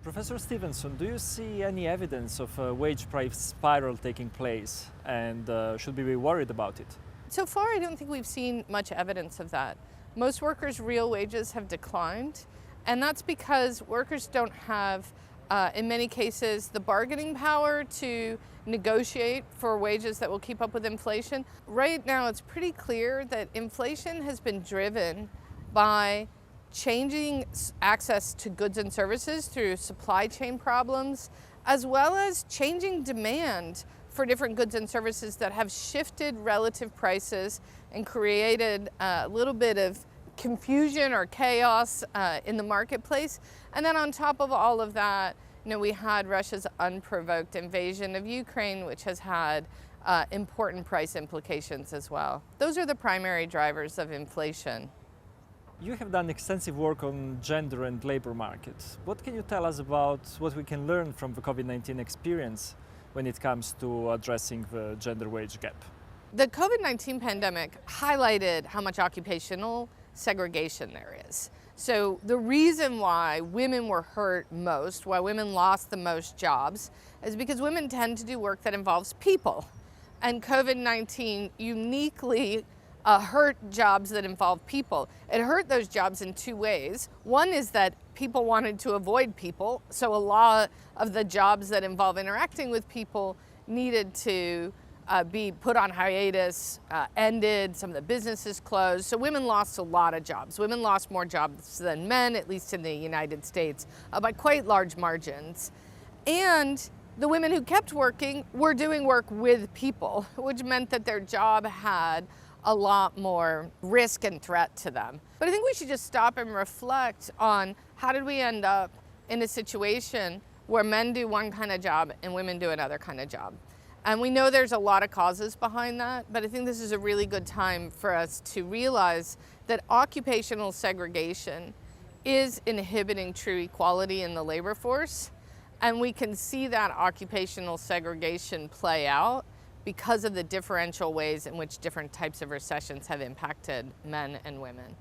Professor Stevenson, do you see any evidence of a wage price spiral taking place, and should we be worried about it? So far, I don't think we've seen much evidence of that. Most workers' real wages have declined, and that's because workers don't have, in many cases, the bargaining power to negotiate for wages that will keep up with inflation. Right now, it's pretty clear that inflation has been driven by changing access to goods and services through supply chain problems, as well as changing demand for different goods and services that have shifted relative prices and created a little bit of confusion or chaos in the marketplace. And then on top of all of that, we had Russia's unprovoked invasion of Ukraine, which has had important price implications as well. Those are the primary drivers of inflation. You have done extensive work on gender and labor markets. What can you tell us about what we can learn from the COVID-19 experience when it comes to addressing the gender wage gap? The COVID-19 pandemic highlighted how much occupational segregation there is. So the reason why women were hurt most, why women lost the most jobs, is because women tend to do work that involves people. And COVID-19 uniquely hurt jobs that involve people. It hurt those jobs in two ways. One is that people wanted to avoid people, so a lot of the jobs that involve interacting with people needed to be put on hiatus, ended, some of the businesses closed. So women lost a lot of jobs. Women lost more jobs than men, at least in the United States, by quite large margins. And the women who kept working were doing work with people, which meant that their job had a lot more risk and threat to them. But I think we should just stop and reflect on how did we end up in a situation where men do one kind of job and women do another kind of job. And we know there's a lot of causes behind that, but I think this is a really good time for us to realize that occupational segregation is inhibiting true equality in the labor force. And we can see that occupational segregation play out because of the differential ways in which different types of recessions have impacted men and women.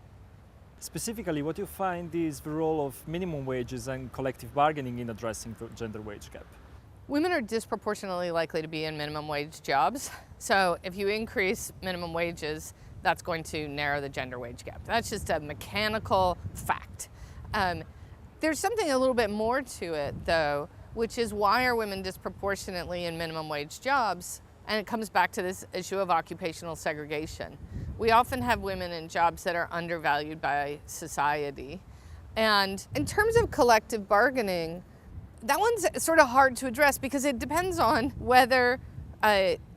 Specifically, what you find is the role of minimum wages and collective bargaining in addressing the gender wage gap. Women are disproportionately likely to be in minimum wage jobs. So if you increase minimum wages, that's going to narrow the gender wage gap. That's just a mechanical fact. There's something a little bit more to it, though, which is why are women disproportionately in minimum wage jobs? And it comes back to this issue of occupational segregation. We often have women in jobs that are undervalued by society. And in terms of collective bargaining, that one's sort of hard to address because it depends on whether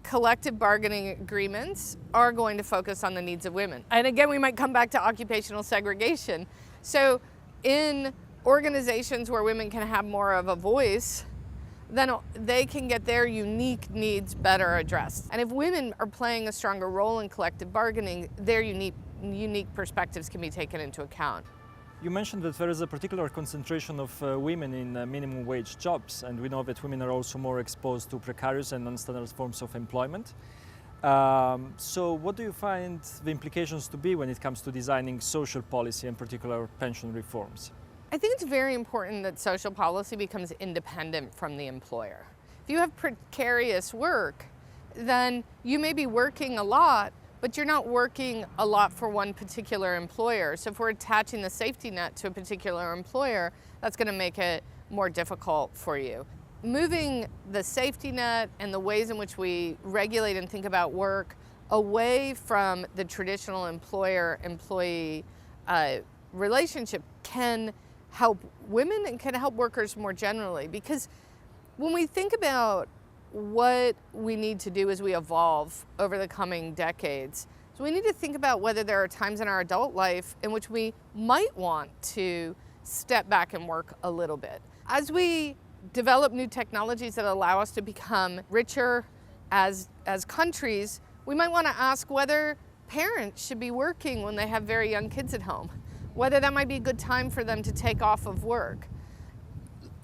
collective bargaining agreements are going to focus on the needs of women. And again, we might come back to occupational segregation. So in organizations where women can have more of a voice, then they can get their unique needs better addressed. And if women are playing a stronger role in collective bargaining, their unique perspectives can be taken into account. You mentioned that there is a particular concentration of women in minimum wage jobs, and we know that women are also more exposed to precarious and non-standard forms of employment. So what do you find the implications to be when it comes to designing social policy and particular pension reforms? I think it's very important that social policy becomes independent from the employer. If you have precarious work, then you may be working a lot, but you're not working a lot for one particular employer. So if we're attaching the safety net to a particular employer, that's going to make it more difficult for you. Moving the safety net and the ways in which we regulate and think about work away from the traditional employer-employee relationship can help women and can help workers more generally. Because when we think about what we need to do as we evolve over the coming decades, so we need to think about whether there are times in our adult life in which we might want to step back and work a little bit. As we develop new technologies that allow us to become richer as countries, we might want to ask whether parents should be working when they have very young kids at home, whether that might be a good time for them to take off of work.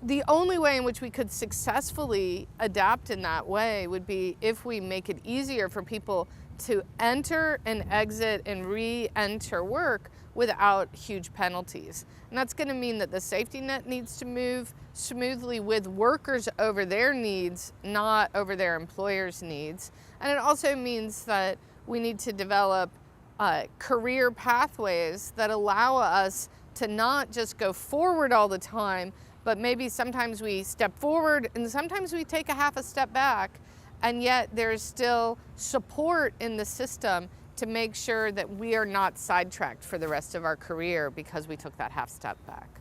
The only way in which we could successfully adapt in that way would be if we make it easier for people to enter and exit and re-enter work without huge penalties. And that's going to mean that the safety net needs to move smoothly with workers over their needs, not over their employers' needs. And it also means that we need to develop career pathways that allow us to not just go forward all the time, but maybe sometimes we step forward and sometimes we take a half a step back, and yet there's still support in the system to make sure that we are not sidetracked for the rest of our career because we took that half step back.